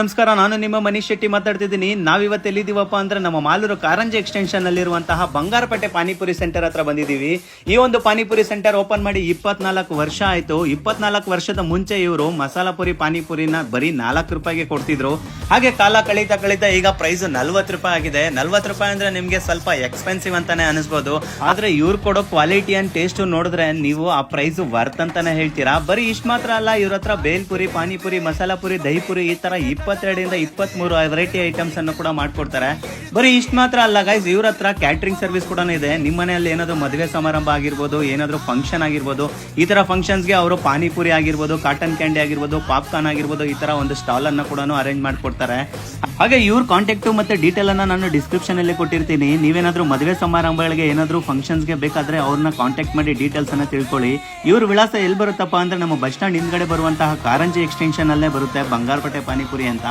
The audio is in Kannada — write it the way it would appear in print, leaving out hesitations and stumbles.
ನಮಸ್ಕಾರ, ನಾನು ನಿಮ್ಮ ಮನೀಶ್ ಶೆಟ್ಟಿ ಮಾತಾಡ್ತಿದ್ದೀನಿ. ನಾವಿವತ್ತು ಎಲ್ಲಿದ್ದೀವಪ್ಪ ಅಂದ್ರೆ ನಮ್ಮ ಮಾಲೂರು ಕಾರಂಜಿ ಎಕ್ಸ್ಟೆನ್ಷನ್ ನಲ್ಲಿರುವಂತಹ ಬಂಗಾರಪೇಟೆ ಪಾನಿಪುರಿ ಸೆಂಟರ್ ಹತ್ರ ಬಂದಿದ್ದೀವಿ. ಈ ಒಂದು ಪಾನಿಪುರಿ ಸೆಂಟರ್ ಓಪನ್ ಮಾಡಿ 24 ವರ್ಷ ಆಯ್ತು. 24 ವರ್ಷದ ಮುಂಚೆ ಇವರು ಮಸಾಲಾ ಪುರಿ ಪಾನಿಪುರಿನ ಬರೀ 4 ರೂಪಾಯಿಗೆ ಕೊಡ್ತಿದ್ರು. ಹಾಗೆ ಕಾಲ ಕಳೀತಾ ಈಗ ಪ್ರೈಸ್ 40 ರೂಪಾಯಿ ಆಗಿದೆ. 40 ರೂಪಾಯಿ ಅಂದ್ರೆ ನಿಮ್ಗೆ ಸ್ವಲ್ಪ ಎಕ್ಸ್ಪೆನ್ಸಿವ್ ಅಂತಾನೆ ಅನಿಸ್ಬೋದು, ಆದ್ರೆ ಇವ್ರು ಕೊಡೋ ಕ್ವಾಲಿಟಿ ಅಂಡ್ ಟೇಸ್ಟ್ ನೋಡಿದ್ರೆ ನೀವು ಆ ಪ್ರೈಸ್ ವರ್ತ್ ಅಂತಾನೆ ಹೇಳ್ತೀರಾ. ಬರೀ ಇಷ್ಟ ಮಾತ್ರ ಅಲ್ಲ, ಇವ್ರ ಹತ್ರ ಬೇಲ್ಪುರಿ, ಪಾನಿಪುರಿ, ಮಸಾಲಾ ಪುರಿ, ದಹಿ ಪುರಿ ಈ ತರ 22 ಇಂದ 23 ವೆರೈಟಿ ಐಟಮ್ಸ್ ಅನ್ನು ಕೂಡ ಮಾಡ್ಕೊಡ್ತಾರೆ. ಬರೀ ಇಷ್ಟ ಮಾತ್ರ ಅಲ್ಲ ಗೈಸ್, ಇವ್ರ ಹತ್ರ ಕ್ಯಾಟರಿಂಗ್ ಸರ್ವಿಸ್ ಕೂಡ ಇದೆ. ನಿಮ್ಮ ಮನೆಯಲ್ಲಿ ಏನಾದ್ರು ಮದುವೆ ಸಮಾರಂಭ ಆಗಿರ್ಬೋದು, ಏನಾದ್ರು ಫಂಕ್ಷನ್ ಆಗಿರ್ಬೋದು, ಈ ತರ ಫಂಕ್ಷನ್ಸ್ ಗೆ ಅವರು ಪಾನಿಪುರಿ ಆಗಿರ್ಬೋದು, ಕಾಟನ್ ಕ್ಯಾಂಡಿ ಆಗಿರ್ಬೋದು, ಪಾಪ್ಕಾರ್ನ್ ಆಗಿರ್ಬೋದು, ಈ ತರ ಒಂದು ಸ್ಟಾಲ್ ಅನ್ನ ಕೂಡ ಅರೇಂಜ್ ಮಾಡ್ಕೊಡ್ತಾರೆ. ಹಾಗೆ ಇವ್ರ ಕಾಂಟ್ಯಾಕ್ಟ್ ಮತ್ತೆ ಡೀಟೇಲ್ ಅನ್ನ ನಾನು ಡಿಸ್ಕ್ರಿಪ್ಷನ್ ಅಲ್ಲಿ ಕೊಟ್ಟಿರ್ತೀನಿ. ನೀವೇನಾದ್ರೂ ಮದುವೆ ಸಮಾರಂಭಗಳಿಗೆ ಏನಾದ್ರು ಫಂಕ್ಷನ್ಸ್ ಗೆ ಬೇಕಾದ್ರೆ ಅವ್ರನ್ನ ಕಾಂಟ್ಯಾಕ್ಟ್ ಮಾಡಿ ಡೀಟೇಲ್ಸ್ ಅನ್ನ ತಿಳ್ಕೊಳ್ಳಿ. ಇವ್ರ ವಿಳಾಸ ಎಲ್ಲಿ ಬರುತ್ತಪ್ಪ ಅಂದ್ರೆ ನಮ್ಮ ಬಸ್ ಸ್ಟ್ಯಾಂಡ್ ಹಿಂದ್ಗಡೆ ಬರುವಂತಹ ಕಾರಂಜಿ ಎಕ್ಸ್ಟೆನ್ಷನ್ ಅಲ್ಲೇ ಬರುತ್ತೆ ಬಂಗಾರಪೇಟೆ ಪಾನಿಪುರಿ ಅಂತ.